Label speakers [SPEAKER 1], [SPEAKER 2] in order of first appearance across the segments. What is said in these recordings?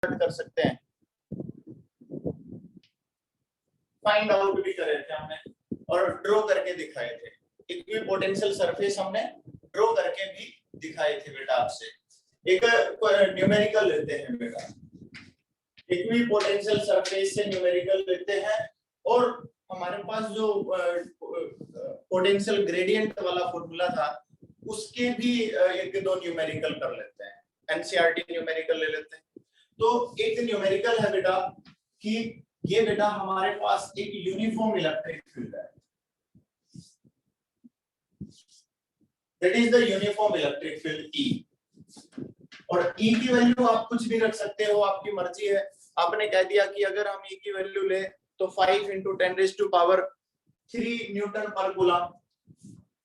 [SPEAKER 1] कर सकते हैं, फाइंड आउट भी करे थे हमने और ड्रॉ करके दिखाए थे। इक्विपोटेंशियल सरफेस हमने ड्रॉ करके भी दिखाए थे बेटा आपसे। एक न्यूमेरिकल लेते हैं बेटा, इक्विपोटेंशियल सरफेस से न्यूमेरिकल लेते हैं और हमारे पास जो पोटेंशियल ग्रेडियंट वाला फॉर्मूला था उसके भी एक दो न्यूमेरिकल कर लेते हैं, एनसीईआरटी न्यूमेरिकल ले लेते हैं। तो एक न्यूमेरिकल है बेटा कि ये बेटा हमारे पास एक यूनिफॉर्म इलेक्ट्रिक फील्ड है, that is the uniform electric field E। और E की वैल्यू आप कुछ भी रख सकते हो, आपकी मर्जी है। आपने कह दिया कि अगर हम E की वैल्यू ले तो 5 × 10⁻³ न्यूटन पर कूलम,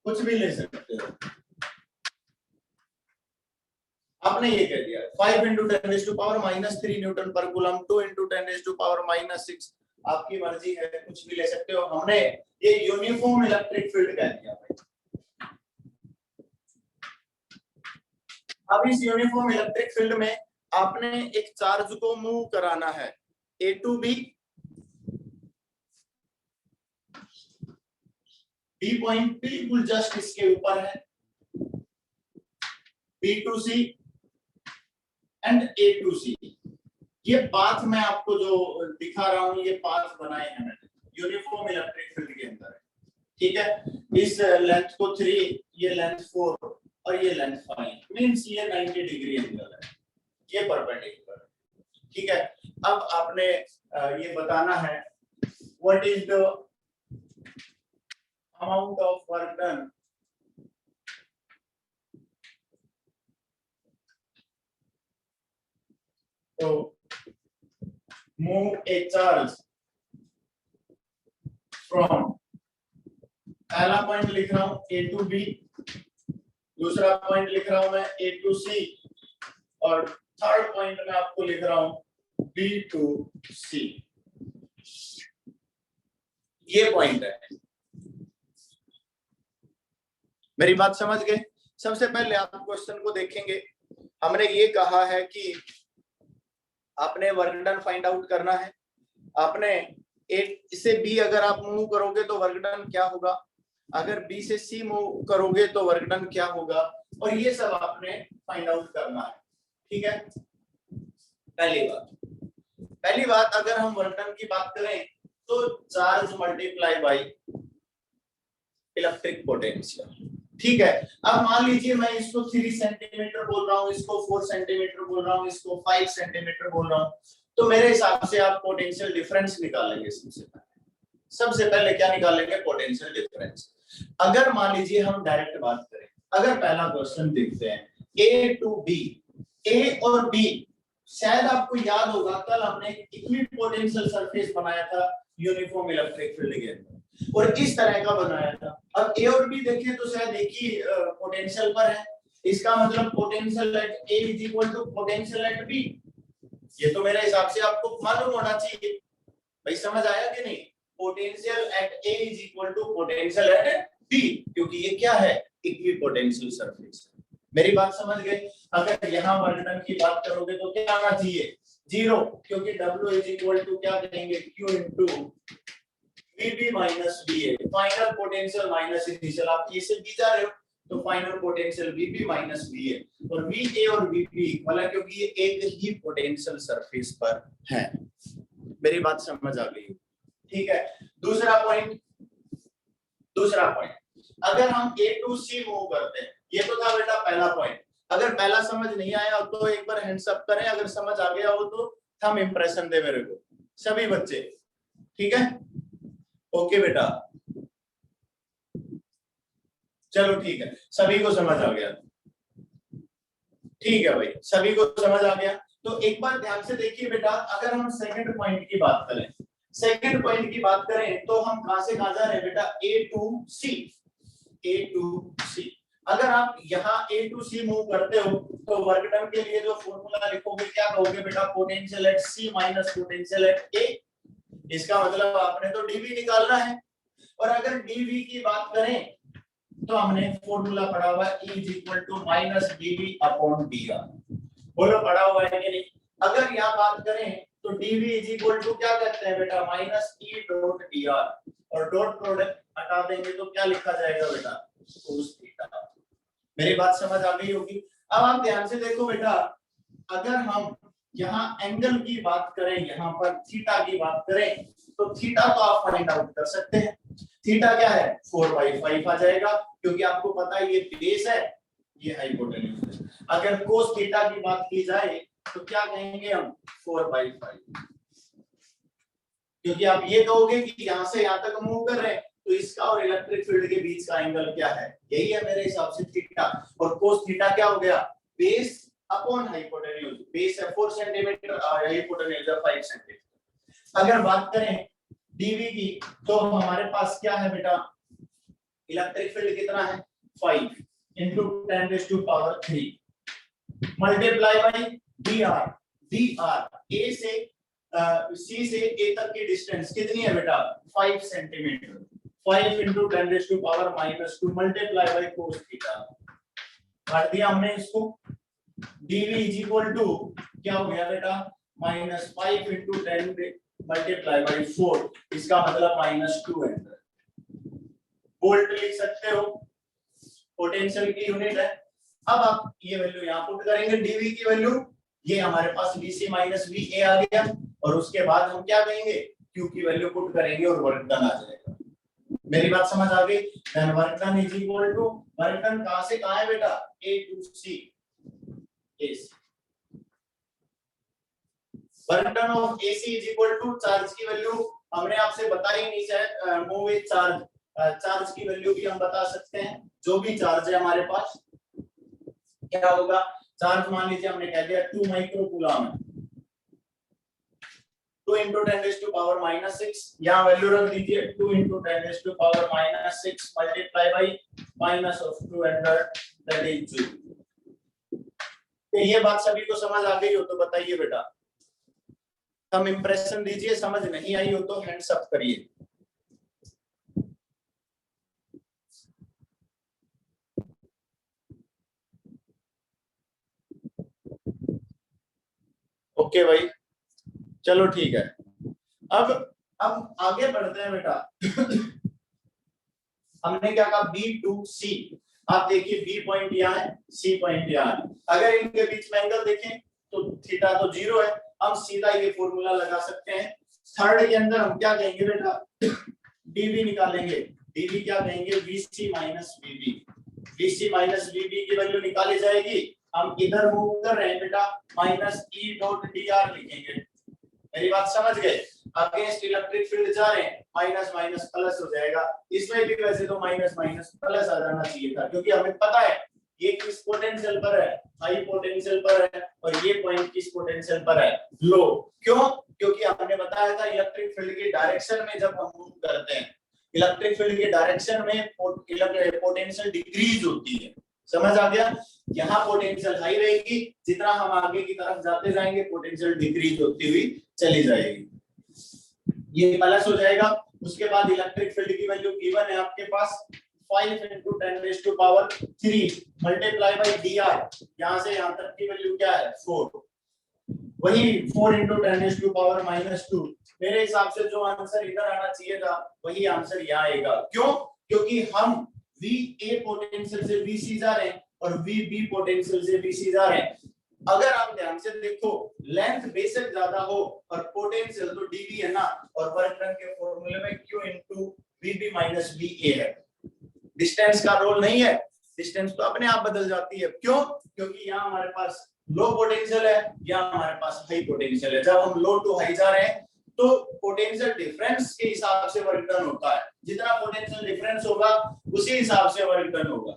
[SPEAKER 1] कुछ भी ले सकते हो। आपने ये कह दिया 5 × 10⁻³ न्यूटन पर कूलम, 2 × 10⁻⁶, आपकी मर्जी है, कुछ भी ले सकते हो। हमने ये यूनिफॉर्म इलेक्ट्रिक फील्ड कह दिया भाई। अब इस यूनिफॉर्म इलेक्ट्रिक फील्ड में आपने एक चार्ज को मूव कराना है, A to B, B point बिल्कुल जस्ट इसके ऊपर है, B to C and A to C। ये पाथ मैं आपको जो दिखा रहा हूं, ये पाथ बनाए हैं मैंने यूनिफॉर्म इलेक्ट्रिक फील्ड के अंदर, ठीक है। इस लेंथ को 3, ये लेंथ 4 और ये लेंथ 5, मींस ये 90 डिग्री एंगल है, ये परपेंडिकुलर है, ठीक है। अब आपने ये बताना है what is the amount of work done तो मूव ए चार्ज फ्रॉम, पहला पॉइंट लिख रहा हूं A to B, दूसरा पॉइंट लिख रहा हूं मैं A to C और थर्ड पॉइंट में आपको लिख रहा हूं B to C। ये पॉइंट है, मेरी बात समझ गए। सबसे पहले आप क्वेश्चन को देखेंगे, हमने ये कहा है कि आपने वर्क डन फाइंड आउट करना है। आपने A से B अगर आप मूव करोगे तो वर्क डन क्या होगा, अगर B से C मूव करोगे तो वर्क डन क्या होगा, और ये सब आपने फाइंड आउट करना है, ठीक है। पहली बात अगर हम वर्क डन की बात करें तो charge multiply by electric potential, ठीक है। अब मान लीजिए मैं इसको 3 सेंटीमीटर बोल रहा हूँ, इसको 4 सेंटीमीटर बोल रहा हूँ, इसको 5 सेंटीमीटर बोल रहा हूँ, तो मेरे हिसाब से आप पोटेंशियल डिफरेंस निकालेंगे। सबसे पहले क्या निकालेंगे, पोटेंशियल डिफरेंस। अगर मान लीजिए हम डायरेक्ट बात करें, अगर पहला क्वेश्चन देखते हैं A to B, A और B, शायद आपको याद होगा कल हमने इक्विपोटेंशियल सरफेस बनाया था यूनिफॉर्म इलेक्ट्रिक फील्ड के अंदर, और इस तरह का बनाया था। अब A और B देखें तो शायद एक ही पोटेंशियल पर है, इसका मतलब potential at A is equal to potential at B। ये तो मेरे हिसाब से आपको मालूम होना चाहिए भाई, समझ आया कि नहीं। Potential at A is equal to potential at B, क्योंकि ये क्या है, इक्विपोटेंशियल सरफेस। मेरी बात समझ गए। अगर यहाँ वर्क डन की बात करोगे तो क्या आना चाहिए, 0, क्योंकि W इज इक्वल टू क्या कहेंगे, Q into VB minus VA, final potential minus initial. आप इसे भी जा रहे हो तो final potential VB minus VA, और VA और VB इक्वल है क्योंकि ये एक ही पोटेंशियल सरफेस पर है। मेरी बात समझ आ गई, ठीक है। दूसरा पॉइंट, अगर हम A to C मूव करते हैं, ये तो था बेटा पहला पॉइंट। अगर पहला समझ नहीं आया तो एक बार हैंड्स अप करें, अगर समझ आ गया हो तो थंब इंप्रेशन दे मेरे को, सभी बच्चे, ठीक है। ओके बेटा, चलो ठीक है, सभी को समझ आ गया, ठीक है भाई, सभी को समझ आ गया। तो एक बार ध्यान से देखिए बेटा, अगर हम सेकंड पॉइंट की बात करें, तो हम कहां से कहां जा रहे हैं बेटा, A to C। अगर आप यहाँ A to C मूव करते हो तो वर्क डन के लिए जो फॉर्मूला लिखोगे क्या कहोगे बेटा, potential at C minus potential at A। इसका मतलब आपने तो dV निकालना है, और अगर dV की बात करें तो हमने फॉर्मूला पढ़ा हुआ है E is equal to minus dV upon dr। बोलो पढ़ा हुआ है कि नहीं। अगर यहाँ बात करें तो dv इज इक्वल टू क्या कहते हैं बेटा माइनस ई डॉट dr, और डॉट प्रोडक्ट हटा देंगे तो क्या लिखा जाएगा बेटा कोस थीटा। मेरी बात समझ आ गई होगी। अब आप ध्यान से देखो बेटा, अगर हम यहाँ एंगल की बात करें, यहाँ पर थीटा की बात करें, तो थीटा तो आप फाइंड आउट कर सकते हैं। थीटा क्या है 4/5 आ जाएगा, क्योंकि आपको पता है ये बेस है, ये हाइपोटेन्यूज है। अगर कोस थीटा की बात की जाए तो क्या कहेंगे हम 4/5, क्योंकि आप ये कहोगे कि यहाँ से यहाँ तक मूव कर रहे हैं तो इसका और इलेक्ट्रिक फील्ड के बीच का एंगल क्या है, यही है मेरे हिसाब से थीटा। और कोस थीटा क्या हो गया बेस अपॉन हाइपोटेन्यूज, बेस है 4 सेंटीमीटर और हाइपोटेन्यूज है 5 सेंटीमीटर। अगर बात करें डीवी की तो हमारे पास क्या है बेटा, इलेक्ट्रिक फील्ड कितना है 5 into 10⁻³ multiply by dr, dr a से C से A तक की डिस्टेंस कितनी है बेटा 5 centimetre, 5 into 10⁻⁻² multiply by cos theta. काट दिया हमने इसको। dv इज इक्वल टू क्या हो गया बेटा -5 into 10 मल्टीप्लाई बाय 4, इसका मतलब -2 एंगल। वोल्ट लिख सकते हो, पोटेंशियल की यूनिट है। अब आप ये वैल्यू यहाँ पुट करेंगे dv की वैल्यू, ये हमारे पास vc माइनस va आ गया, और उसके बाद हम क्या कहेंगे q की वैल्यू पुट करेंगे और वर्क डन आ जाएगा। मेरी बात समझ आ गई। Then work done is equal to, work done कहां से कहां है बेटा a to c, ac work done of ac is equal to charge की वैल्यू हमने आपसे बताई नहीं, शायद मूव विद चार्ज, चार्ज की वैल्यू भी हम बता सकते हैं। जो भी चार्ज है हमारे पास क्या होगा, चार्ज मान लीजिए हमने कह दिया 2 माइक्रो कूलम है, 2 into 10⁻⁻�6, यहाँ वैल्यू रख दीजिए 2 into 10⁻⁻6 multiply by -200 that is joule. तो ये बात सभी को समझ आ गई हो तो बताइए बेटा, हम इंप्रेशन दीजिए, समझ नहीं आई हो तो हैंड्स अप करिए। ओके भाई, चलो ठीक है। अब आगे बढ़ते हैं बेटा। हमने क्या कहा B to C, आप देखिए B पॉइंट यहाँ है, C पॉइंट यहाँ है। अगर इनके बीच में एंगल देखें तो थीटा तो 0 है, हम सीधा ये फॉर्मूला लगा सकते हैं। थर्ड के अंदर हम क्या कहेंगे बेटा dv निकालेंगे, dv क्या कहेंगे vc minus vb, vc minus vb की वैल्यू निकाली जाएगी। हम इधर मूव कर रहे हैं बेटा -e डॉट dr लिखेंगे। मेरी बात समझ गए, अगेंस्ट इलेक्ट्रिक फील्ड जा रहे हैं, माइनस माइनस प्लस हो जाएगा। इसमें भी वैसे तो माइनस माइनस प्लस आ जाना चाहिए था, क्योंकि हमें पता है ये किस पोटेंशियल पर है, हाई पोटेंशियल पर है, और ये पॉइंट किस पोटेंशियल पर है, लो। क्यों? क्योंकि हमने बताया था इलेक्ट्रिक फील्ड की डायरेक्शन में जब हम मूव करते हैं, इलेक्ट्रिक फील्ड के डायरेक्शन में पोटेंशियल डिक्रीज होती है। समझ आ गया? यहाँ पोटेंशियल हाई रहेगी, जितना हम आगे की तरफ जाते जाएंगे पोटेंशियल डिक्रीज होती हुई चली जाएगी। ये प्लस हो जाएगा। उसके बाद इलेक्ट्रिक फील्ड की वैल्यू गिवन है आपके पास 5 into 10⁻³ मल्टीप्लाई बाय dr, यहाँ से यहाँ तक की वैल्यू क्या है 4, वही 4 into 10⁻⁻²। मेरे हिसाब से जो आंसर इधर आना चाहिए था वही आंसर यहाँ आएगा। क्यों? क्योंकि हम VA पोटेंशियल से VC जा रहे हैं और VB पोटेंशियल से VC जा रहे हैं। अगर आप ध्यान से देखो, लेंथ बेशक ज्यादा हो और पोटेंशियल तो dV है ना, और वर्क डन के फॉर्मूले में Q into VB minus VA है। डिस्टेंस का रोल नहीं है, डिस्टेंस तो अपने आप बदल जाती है। क्यों? क्योंकि यहाँ हमारे पास लो पोटेंशियल है, यहाँ हमारे पास हाई पोटेंशियल है। जब हम लो टू हाई जा रहे हैं तो पोटेंशियल डिफरेंस के हिसाब से वर्क डन होता है। जितना पोटेंशियल डिफरेंस होगा उसी हिसाब से वर्क डन होगा,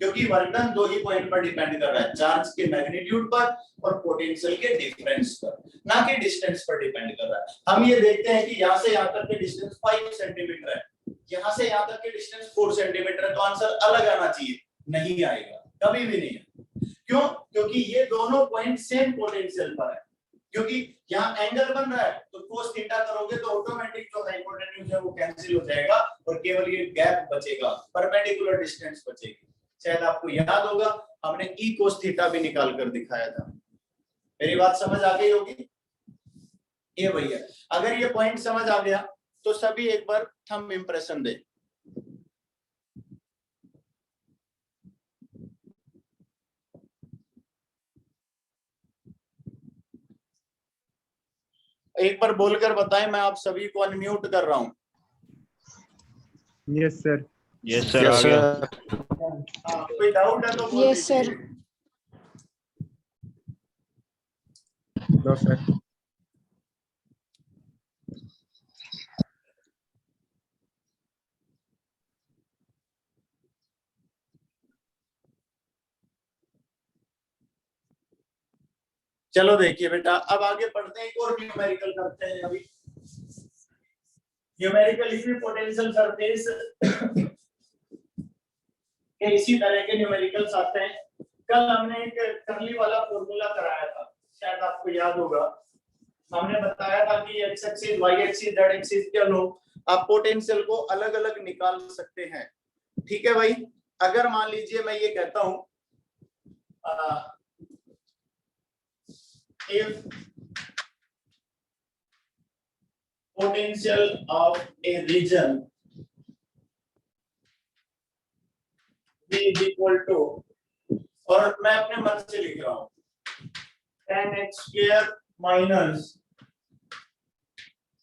[SPEAKER 1] क्योंकि वर्क डन दो ही पॉइंट पर डिपेंड कर रहा है, चार्ज के मैग्नीट्यूड पर और पोटेंशियल के डिफरेंस पर, ना कि डिस्टेंस पर डिपेंड कर रहा है। हम ये देखते हैं कि यहाँ से यहाँ तक के डिस्टेंस 5 सेंटीमीटर है, यहाँ से यहाँ तक के डिस्टेंस 4 सेंटीमीटर है, तो आंसर अलग आना चाहिए, नहीं आएगा, कभी भी नहीं है। क्यों? क्योंकि ये दोनों पॉइंट सेम पोटेंशियल पर है। क्योंकि यहाँ एंगल बन रहा है तो कोस थीटा करोगे तो ऑटोमेटिक जो हाइपोटेन्यूज है वो कैंसिल हो जाएगा और केवल ये गैप बचेगा, परपेंडिकुलर डिस्टेंस बचेगी। शायद आपको याद होगा हमने ई कोस थीटा भी निकाल कर दिखाया था। मेरी बात समझ आ गई होगी? ये भैया, अगर ये पॉइंट समझ आ गया तो सभी एक बार थंब इंप्रेशन दे। एक बार बोलकर बताएं, मैं आप सभी को अनम्यूट कर रहा हूं।
[SPEAKER 2] Yes sir.
[SPEAKER 3] यस सर, आ गया।
[SPEAKER 1] कोई डाउट है तो बोल
[SPEAKER 4] यस सर।
[SPEAKER 1] दीजिए।
[SPEAKER 2] No sir.
[SPEAKER 1] चलो देखिए बेटा, अब आगे पढ़ते हैं, एक और न्यूमेरिकल करते हैं। अभी न्यूमेरिकल इक्विपोटेंशियल सरफेस के इसी तरह के न्यूमेरिकल्स आते हैं। कल हमने एक कर्ली वाला फॉर्मूला कराया था, शायद आपको याद होगा। हमने बताया था कि x axis, y axis, z axis के लोग आप पोटेंशियल को अलग अलग निकाल सकते हैं। ठीक है भाई, अगर मान लीजिए मैं ये कहता हूं if potential of a region V is equal to, और मैं अपने मन से लिख रहा हूं, tan x square minus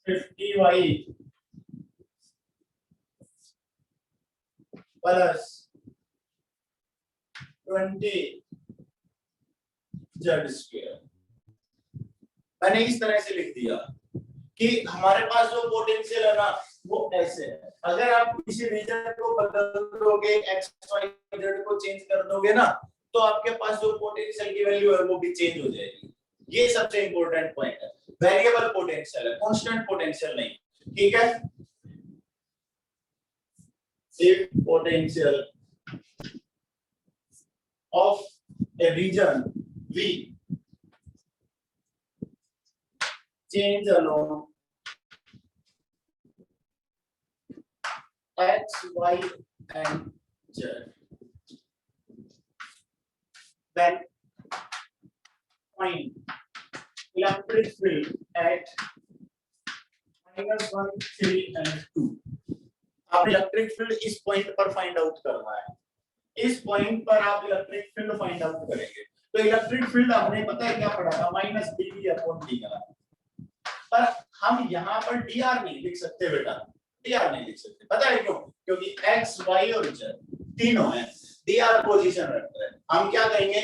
[SPEAKER 1] 50y plus 20 z square। मैंने इस तरह से लिख दिया कि हमारे पास जो पोटेंशियल है ना वो ऐसे है। अगर आप किसी रीजन को बदल दोगे, एक्स वाई जेड को चेंज कर दोगे ना, तो आपके पास जो पोटेंशियल की वैल्यू है वो भी चेंज हो जाएगी। ये सबसे इंपॉर्टेंट पॉइंट है। वेरिएबल पोटेंशियल है, कांस्टेंट पोटेंशियल नहीं। ठीक है, if potential of a region V change along x, y and z, then find electric field at -1, 3 and 2। आप इलेक्ट्रिक फील्ड इस पॉइंट पर फाइंड आउट करना है। इस पॉइंट पर आप इलेक्ट्रिक फील्ड फाइंड आउट करेंगे। तो इलेक्ट्रिक फील्ड हमने पता है क्या पढ़ा था, -dV/dt का। पर हम यहाँ पर dr नहीं लिख सकते बेटा, dr नहीं लिख सकते। पता है क्यों? क्योंकि x, y और z तीनों हैं, dr पोजीशन रखते हैं। हम क्या करेंगे,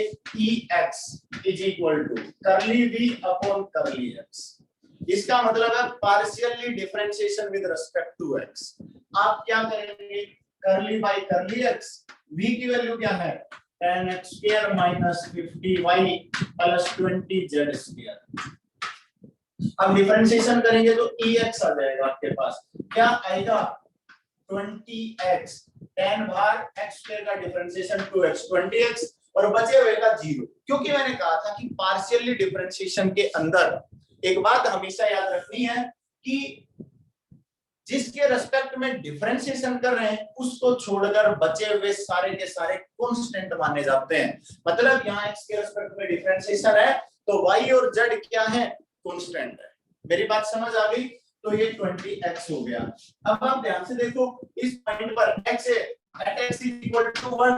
[SPEAKER 1] Ex = curly v curly x। इसका मतलब है partially differentiation with respect to x। आप क्या करेंगे, curly by curly x, v की वैल्यू क्या है, tan x square minus 50y plus 20z square। अब डिफरेंशिएशन करेंगे तो Ex आ जाएगा आपके पास। क्या आएगा, 20x, tan भाग x स्क्वायर का डिफरेंशिएशन 2x, 20x और बचे हुए का 0। क्योंकि मैंने कहा था कि पार्शियली डिफरेंशिएशन के अंदर एक बात हमेशा याद रखनी है कि जिसके रेस्पेक्ट में डिफरेंशिएशन कर रहे हैं उसको छोड़कर बचे हुए सारे के सारे कांस्टेंट माने जाते हैं। मतलब यहाँ x के रेस्पेक्ट में डिफरेंशिएशन है तो y और z क्या है, कांस्टेंट है। मेरी बात समझ आ गई? तो ये 20x हो गया। अब आप ध्यान से देखो, इस पॉइंट पर x at x = 1,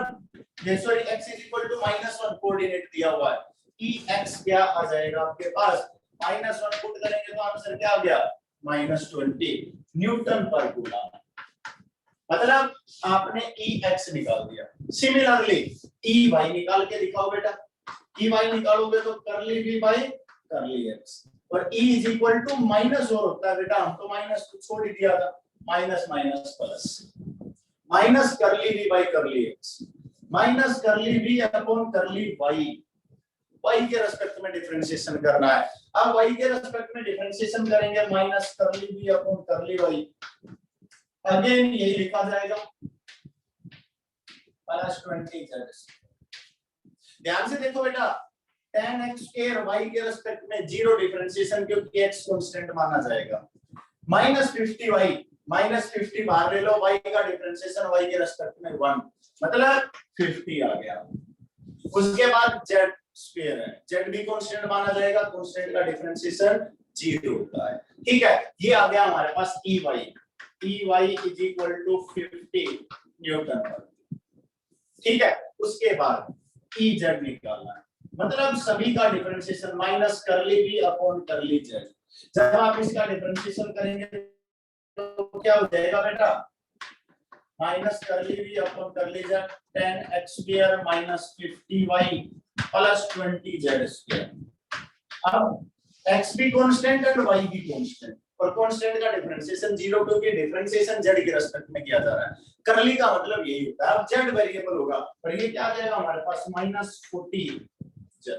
[SPEAKER 1] sorry x = -1 coordinate दिया हुआ है। Ex क्या आ जाएगा आपके पास, -1 पुट करेंगे तो आंसर क्या आ गया, -20 न्यूटन पर कूलम। मतलब आपने Ex निकाल दिया। सिमिलरली Ey निकाल के दिखाओ बेटा। Ey निकालोगे तो curly v by curly x, और E = माइनस और होता है बेटा, हम तो माइनस को छोड़ ही दिया था, minus minus plus, minus curly v by curly x minus curly v upon curly y। y के रेस्पेक्ट में डिफरेंशिएशन करना है। अब y के रेस्पेक्ट में डिफरेंशिएशन करेंगे, minus curly v upon curly y, again यही लिखा जाएगा प्लस 20z। ध्यान से देखो बेटा, tan x स्क्वायर y के रेस्पेक्ट में 0 डिफरेंशिएशन, क्योंकि x कांस्टेंट माना जाएगा। -50y, -50 बाहर ले लो, y का डिफरेंशिएशन y के रेस्पेक्ट में 1, मतलब 50 आ गया। उसके बाद z, स्क्वायर है, जेड भी कांस्टेंट माना जाएगा, कांस्टेंट का डिफरेंशिएशन 0 होता है। ठीक है, ये आ गया हमारे पास e y is equal to 50 newton पर। ठीक है, उसके बाद ई जेड निकालना है, मतलब सभी का differentiation minus curly b upon curly z. जब आप इसका डिफरेंशिएशन करेंगे तो क्या हो जाएगा बेटा, minus curly b upon curly z 10x square minus 50y plus 20z square. अब x भी कांस्टेंट है और y भी कांस्टेंट, और कांस्टेंट का डिफरेंशिएशन 0 क्योंकि डिफरेंशिएशन z के रिस्पेक्ट में किया जा रहा है। करली का मतलब यही होता है। अब z वेरिएबल होगा और ये क्या आ जाएगा हमारे पास माइनस 40z।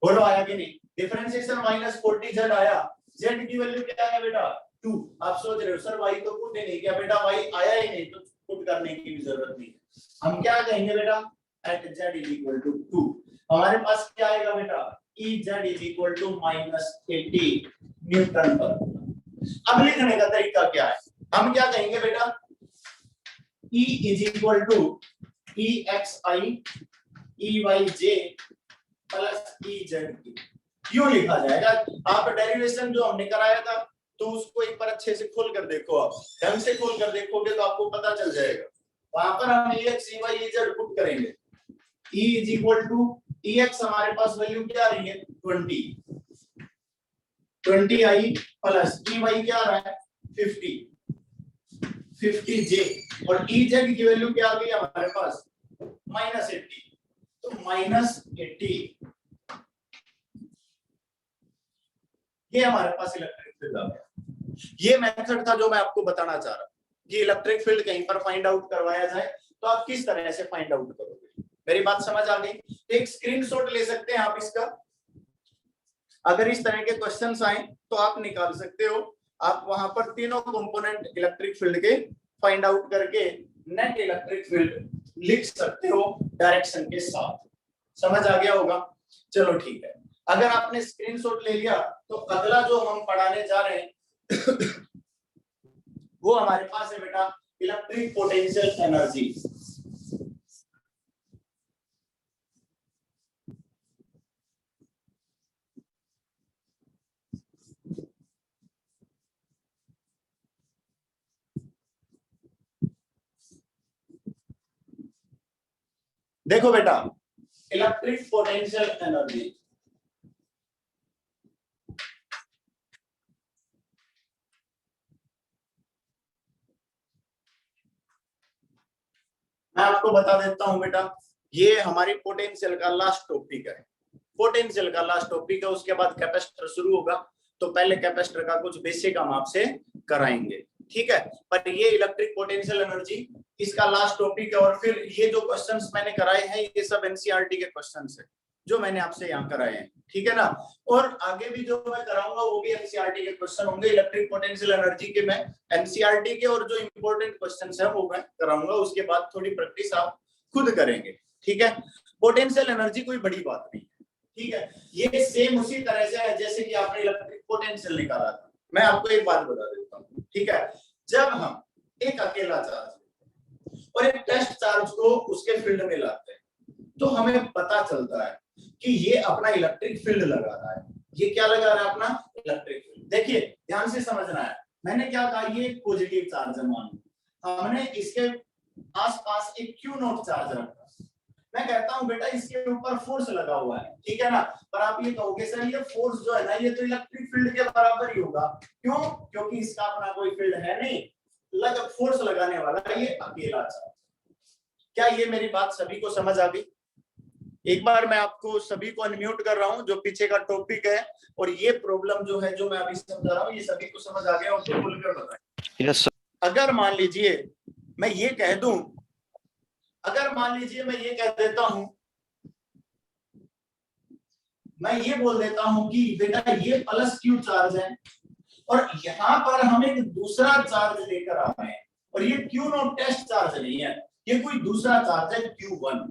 [SPEAKER 1] बोलो आया कि नहीं, डिफरेंशिएशन माइनस 40z आया, z की वैल्यू क्या है बेटा 2। आप सोच रहे हो सर y तो पुट ही नहीं किया, बेटा y आया ही नहीं तो पुट करने की भी जरूरत नहीं। हम क्या कहेंगे बेटा, at z is equal to 2 हमारे पास क्या आएगा बेटा, E z is equal to minus 80 newton पर। अब लिखने का तरीका क्या है, हम क्या कहेंगे बेटा, E is equal to E x i E y j plus E z, यूं लिखा जाएगा। आप डेरिवेशन जो हमने कराया था तो उसको एक बार अच्छे से खोल कर देखो, आप ढंग से खोल कर देखोगे तो आपको पता चल जाएगा। वहां पर हम e x e y e z put करेंगे, E is equal to Ex हमारे पास वैल्यू क्या आ रही है 20 आई प्लस Ey क्या आ रहा है 50 j और Ez की वैल्यू क्या आ गई हमारे पास माइनस 80, तो माइनस 80 ये हमारे पास इलेक्ट्रिक फील्ड आ गया। ये मेथड था जो मैं आपको बताना चाह रहा कि इलेक्ट्रिक फील्ड कहीं पर फाइंड आउट करवाया जाए तो आप किस तरह से फाइंड आउट करोगे। मेरी बात समझ आ गई, एक स्क्रीनशॉट ले सकते हैं आप इसका, अगर इस तरह के क्वेश्चंस आए तो आप निकाल सकते हो। आप वहां पर तीनों कंपोनेंट इलेक्ट्रिक फील्ड के फाइंड आउट करके नेट इलेक्ट्रिक फील्ड लिख सकते हो डायरेक्शन के साथ। समझ आ गया होगा, चलो ठीक है। अगर आपने स्क्रीनशॉट ले लिया तो अगला जो हम पढ़ाने जा रहे हैं वो हमारे पास है बेटा इलेक्ट्रिक पोटेंशियल एनर्जी। देखो बेटा, इलेक्ट्रिक पोटेंशियल एनर्जी मैं आपको बता देता हूं बेटा, ये हमारी पोटेंशियल का लास्ट टॉपिक है। पोटेंशियल का लास्ट टॉपिक है, उसके बाद कैपेसिटर शुरू होगा, तो पहले कैपेसिटर का कुछ बेसिक हम आपसे कराएंगे, ठीक है। पर ये इलेक्ट्रिक पोटेंशियल एनर्जी इसका लास्ट टॉपिक है, और फिर ये जो क्वेश्चंस मैंने कराए हैं ये सब एनसीईआरटी के क्वेश्चंस है जो मैंने आपसे यहाँ कराए हैं, ठीक है ना। और आगे भी जो मैं कराऊंगा वो भी एनसीईआरटी के क्वेश्चन होंगे। इलेक्ट्रिक पोटेंशियल एनर्जी के मैं एनसीईआरटी के और जो इंपॉर्टेंट क्वेश्चंस है वो मैं कराऊंगा, उसके बाद थोड़ी प्रैक्टिस आप खुद करेंगे, ठीक है। पोटेंशियल एनर्जी कोई बड़ी बात नहीं, ठीक है। ये सेम उसी तरह से है जैसे कि आपने इलेक्ट्रिक पोटेंशियल निकाला था। मैं आपको एक बात बता देता हूँ, ठीक है। जब हम एक अकेला चार्ज और एक टेस्ट चार्ज को उसके फील्ड में लाते हैं तो हमें पता चलता है कि ये अपना इलेक्ट्रिक फील्ड लगा रहा है। ये क्या लगा रहा है, अपना इलेक्ट्रिक फील्ड। देखिए ध्यान से समझना है, मैंने क्या कहा, ये पॉजिटिव चार्ज है मान लो, हमने इसके आसपास एक क्यू नॉट चार्ज रखा, मैं कहता हूं बेटा इसके ऊपर फोर्स लगा हुआ है, ठीक है ना। पर आप ये कहोगे सर ये फोर्स जो है ना ये तो इलेक्ट्रिक फील्ड के बराबर ही होगा, क्यों, क्योंकि इसका अपना कोई फील्ड है नहीं, लग फोर्स लगाने वाला ये अकेला चार्ज। क्या ये मेरी बात सभी को समझ आ गई? एक बार मैं आपको सभी को अनम्यूट कर रहा हूं, जो पीछे का टॉपिक है और ये प्रॉब्लम जो है जो मैं अभी समझा रहा हूं ये सभी को समझ आ गया हो तो बोलकर बताएं। Yes sir. अगर मान लीजिए मैं ये कह दूं, अगर मान लीजिए मैं ये कह देता हूं, मैं ये बोल देता हूं कि बेटा ये प्लस क्यू चार्ज है और यहां पर हम एक दूसरा चार्ज लेकर आ रहे हैं और ये क्यू नॉट टेस्ट चार्ज नहीं है, ये कोई दूसरा चार्ज है Q1,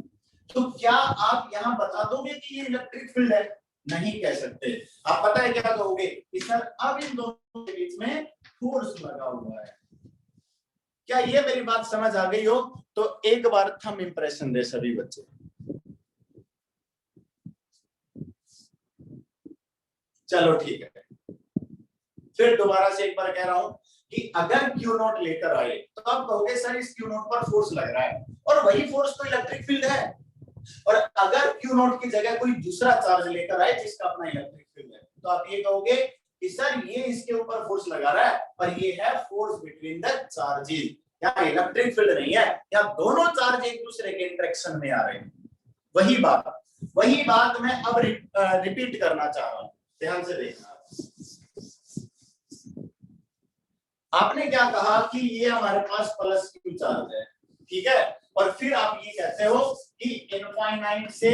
[SPEAKER 1] तो क्या आप यहां बता दोगे कि ये इलेक्ट्रिक फील्ड है? नहीं कह सकते। आप पता है क्या कहोगे कि सर अब इन दोनों के बीच में फोर्स लगा हुआ है। क्या ये मेरी बात समझ आ गई हो? तो एक बार थंब इंप्रेशन दे सभी बच्चे। चलो ठीक है, फिर दोबारा से एक बार कह रहा हूं कि अगर Q नॉट लेकर आए तो आप कहोगे सर इस Q नॉट पर फोर्स लग रहा है, और वही फोर्स तो इलेक्ट्रिक फील्ड है। और अगर Q नॉट की जगह कोई दूसरा चार्ज लेकर आए जिसका अपना इलेक्ट्रिक फील्ड है, तो आप ये कहोगे कि सर ये इसके ऊपर फोर्स लगा रहा है, पर ये है फोर्स बिटवीन द चार्जेस, यहाँ इलेक्ट्रिक फील्ड नहीं है, यहाँ दोनों चार्ज एक दूसरे के इंटरेक्शन में आ रहे हैं। वही बात मैं अब रिपीट करना चाह रहा हूं, ध्यान से देखना। आपने क्या कहा कि ये हमारे पास प्लस Q चार्ज है, ठीक है, और फिर आप ये कहते हो कि इनफाइनाइट से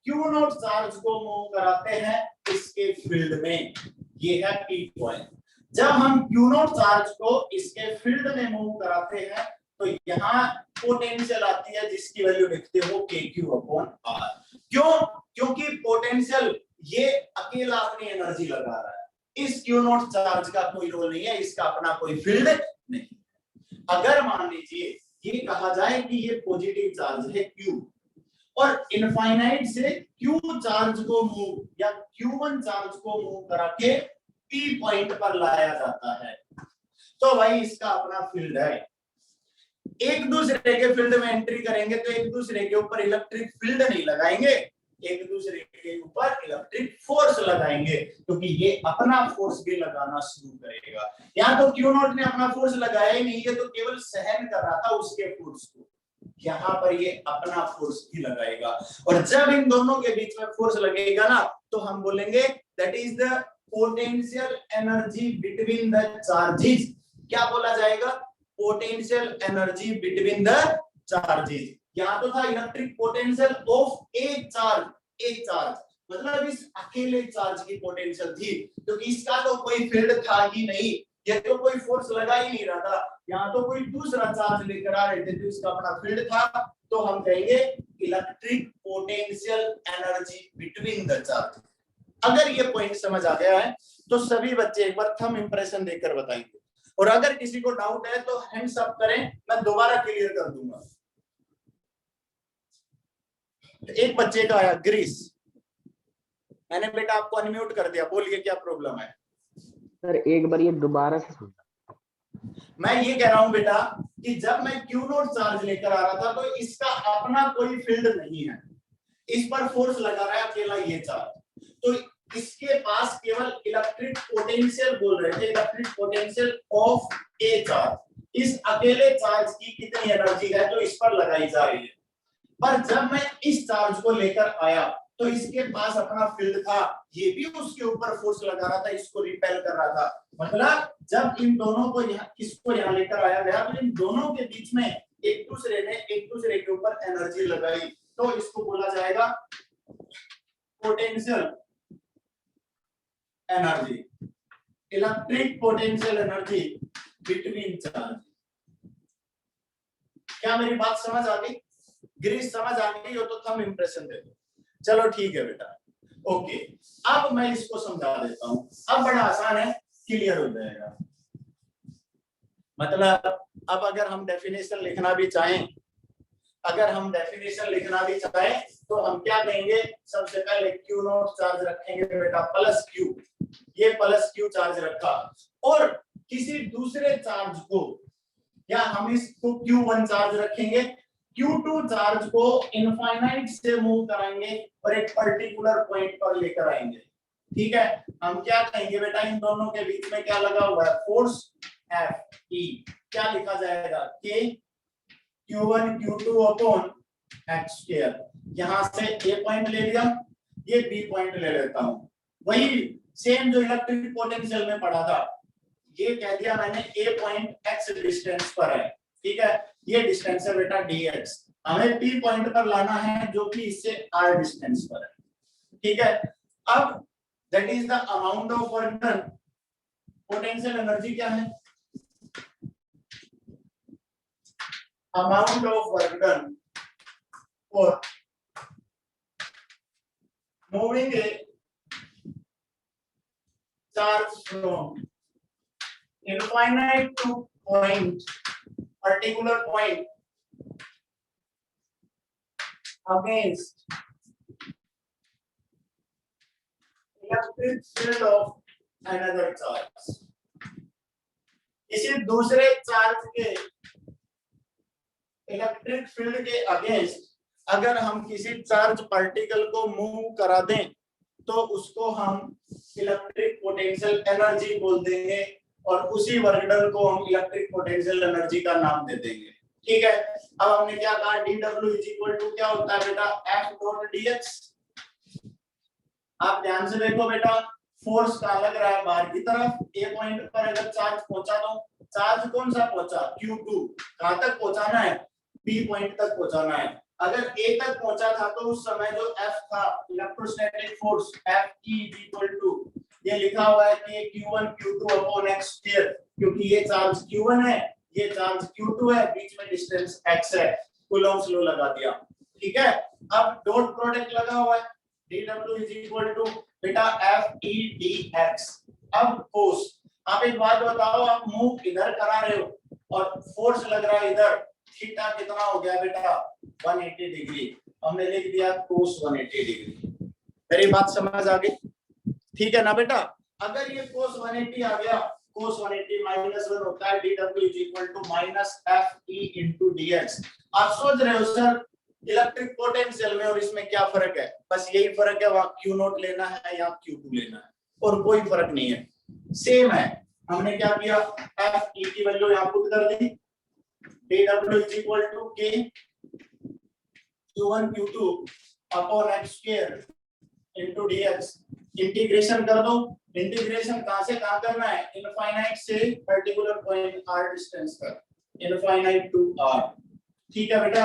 [SPEAKER 1] Q नॉट चार्ज को मूव कराते हैं इसके फील्ड में, ये है P पॉइंट। जब हम Q नॉट चार्ज को इसके फील्ड में मूव कराते हैं तो यहाँ पोटेंशियल आती है जिसकी वैल्यू लिखते हो KQ/R। क्यों? क्योंकि पोटेंशियल ये अकेला अपनी एनर्जी लगा रहा है, इस Q नॉट चार्ज का कोई रोल नहीं है, इसका अपना कोई फील्ड नहीं। अगर मान लीजिए ये कहा जाए कि ये पॉजिटिव चार्ज है Q, और इनफाइनाइट से Q चार्ज को मूव या Q1 चार्ज को मूव करा के P पॉइंट पर लाया जाता है, तो भाई इसका अपना फील्ड है। एक दूसरे के फील्ड में एंट्री करेंगे तो एक दूसरे के ऊपर इलेक्ट्रिक फील्ड नहीं लगाएंगे, एक दूसरे के ऊपर इलेक्ट्रिक फोर्स लगाएंगे, क्योंकि ये अपना फोर्स भी लगाना शुरू करेगा। यहाँ तो Q नॉट ने अपना फोर्स लगाया ही नहीं है, तो केवल सहन कर रहा था उसके फोर्स को, यहाँ पर ये अपना फोर्स भी लगाएगा। और जब इन दोनों के बीच में फोर्स लगेगा ना, तो हम बोलेंगे that is the potential energy between the charges. क्या बोला जाएगा? Potential energy between the charges. यहाँ तो था electric potential of A charge, मतलब इस अकेले चार्ज की पोटेंशियल थी, क्योंकि इसका तो कोई फील्ड था ही नहीं, ये तो कोई फोर्स लगा ही नहीं रहा था, यहाँ तो कोई दूसरा चार्ज लेकर आ रहे थे तो इसका अपना फील्ड था। तो हम कहेंगे electric potential energy between the charge. अगर ये पॉइंट समझ आ गया है तो सभी बच्चे एक बार थंब इंप्रेशन देकर बताएंगे, और अगर किसी को डाउट है तो हैंड्स अप करें, मैं दोबारा क्लियर कर दूंगा। एक बच्चे का आया ग्रीस, मैंने बेटा आपको अनम्यूट कर दिया, बोलिए क्या प्रॉब्लम है?
[SPEAKER 3] सर एक बार ये दोबारा से सुनना।
[SPEAKER 1] मैं ये कह रहा हूं बेटा कि जब मैं Q नॉट चार्ज लेकर आ रहा था तो इसका अपना कोई फील्ड नहीं है, इस पर फोर्स लगा रहा है अकेला ये चार्ज, तो इसके पास केवल इलेक्ट्रिक पोटेंशियल बोल रहे थे, electric potential of A charge. इस अकेले चार्ज की कितनी एनर्जी है जो इस पर लगाई जा रही है, पर जब मैं इस चार्ज को लेकर आया तो इसके पास अपना फील्ड था, ये भी उसके ऊपर फोर्स लगा रहा था, इसको रिपेल कर रहा था। मतलब जब इन दोनों को इसको यहाँ लेकर आया गया तो इन दोनों के बीच में एक दूसरे ने एक दूसरे के ऊपर एनर्जी लगाई, तो इसको बोला जाएगा potential energy, electric potential energy between charge. क्या मेरी बात समझ आ गई? ग्रीस समझ आ गई हो तो थंब इंप्रेशन दे दो। चलो ठीक है बेटा, ओके। अब मैं इसको समझा देता हूं, अब बड़ा आसान है, क्लियर हो जाएगा। मतलब अब अगर हम डेफिनेशन लिखना भी चाहें, तो हम क्या कहेंगे? सबसे पहले Q नॉट चार्ज रखेंगे बेटा प्लस Q, ये प्लस Q चार्ज रखा, और किसी दूसरे चार्ज को, या हम इसको Q1 चार्ज रखेंगे, Q2 चार्ज को इनफाइनाइट से मूव कराएंगे और एक पर्टिकुलर पॉइंट पर लेकर आएंगे। ठीक है, हम क्या कहेंगे बेटा? इन दोनों के बीच में क्या लगा हुआ है? Force Fe। क्या लिखा जाएगा? K Q1 Q2 upon h²। यहां से A पॉइंट ले लिया, ये B पॉइंट ले लेता हूं, वही सेम जो इलेक्ट्रिक पोटेंशियल में पढ़ा था, ये कह दिया मैंने A पॉइंट x डिस्टेंस पर है। ठीक है, ये डिस्टेंस है बेटा dx, हमें P पॉइंट पर लाना है जो कि इससे r डिस्टेंस पर है। ठीक है, अब that is the amount of work done. Potential energy क्या है? Amount of work done for moving A charge from infinite two point, particular point against electric field of another charge. इसी दूसरे charge के इलेक्ट्रिक फील्ड के against अगर हम किसी charge particle को मूव करा दें तो उसको हम इलेक्ट्रिक पोटेंशियल एनर्जी बोल देंगे और उसी वर्क डन को हम इलेक्ट्रिक पोटेंशियल एनर्जी का नाम दे देंगे। ठीक है, अब हमने क्या कहा, dW इज इक्वल टू क्या होता है बेटा, F डॉट dx। आप ध्यान से देखो बेटा, फोर्स कहां लग रहा है, बाहर की तरफ। ए पॉइंट पर अगर चार्ज पहुंचा दो, चार्ज कौन सा पहुंचा, Q2, कहां तक पहुंचाना है, B पॉइंट तक पहुंचाना है। अगर ए तक पहुंचा था तो उस समय जो F था, electrostatic force Fe is equal to, ये लिखा हुआ है कि Q1 Q2 upon x square, क्योंकि ये चार्ज Q1 है, ये चार्ज Q2 है, बीच में डिस्टेंस x है, कूलम्ब्स लॉ लगा दिया। ठीक है, अब डॉट प्रोडक्ट लगा हुआ है, dW इज इक्वल टू बेटा Fe dx। अब फोर्स, आप एक बात बताओ, आप मूव इधर करा रहे हो और फोर्स लग रहा है इधर, थीटा कितना हो गया बेटा, 180 डिग्री। हमने लिख दिया cos 180 डिग्री। मेरी बात समझ आ गई? ठीक है ना बेटा, अगर ये cos 180 आ गया, cos 180 -1 होता है, dW is equal to -Fe into dx। आप सोच रहे हो सर इलेक्ट्रिक पोटेंशियल में और इसमें क्या फर्क है, बस यही फर्क है, वहां Q0 लेना है या Q2 लेना है, और कोई फर्क नहीं है, सेम है। हमने क्या किया, Fe की वैल्यू यहां पुट कर दी, dW is equal to K Q1 Q2 upon x square into dx। Integration कर दो, इंटीग्रेशन कहां से कहां करना है, इनफाइनाइट से पर्टिकुलर पॉइंट r डिस्टेंस तक, इनफाइनाइट टू r। ठीक है बेटा,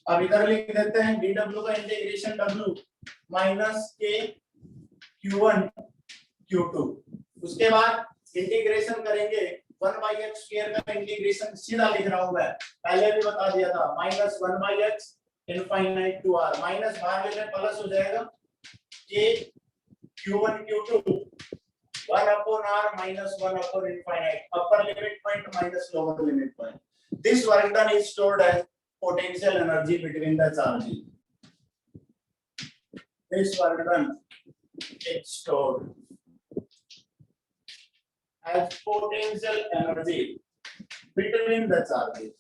[SPEAKER 1] अब इधर लिख देते हैं dw का integration w minus k q1 q2। उसके बाद इंटीग्रेशन करेंगे 1/x स्क्वायर का इंटीग्रेशन सीधा लिख रहा हूं मैं, पहले भी बता दिया था, minus 1/x infinite to r, minus बाहर लेने प्लस हो जाएगा, k q1 q2 1 upon r minus 1 upon infinite, upper limit point minus lower limit point. This work done is stored as potential energy between the charges. This work done is stored as potential energy between the charges.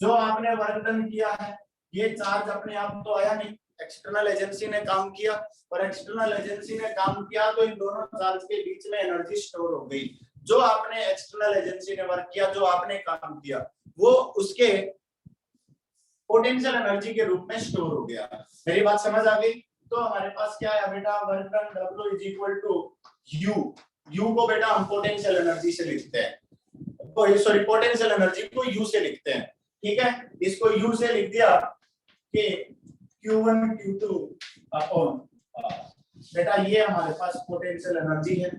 [SPEAKER 1] जो आपने work done किया है, ये charge अपने आप तो आया नहीं, एक्सटर्नल एजेंसी ने काम किया, और एक्सटर्नल एजेंसी ने काम किया तो इन दोनों चार्ज के बीच में एनर्जी स्टोर हो गई। जो आपने एक्सटर्नल एजेंसी ने वर्क किया, जो आपने काम किया, वो उसके पोटेंशियल एनर्जी के रूप में स्टोर हो गया। मेरी बात समझ आ गई? तो हमारे पास क्या है बेटा, work done W is equal to U। U को बेटा हम पोटेंशियल एनर्जी से लिखते हैं, सॉरी पोटेंशियल एनर्जी को U से लिखते हैं। ठीक है, इसको U से लिख दिया कि Q1 Q2 अपॉन, बेटा ये हमारे पास पोटेंशियल एनर्जी है।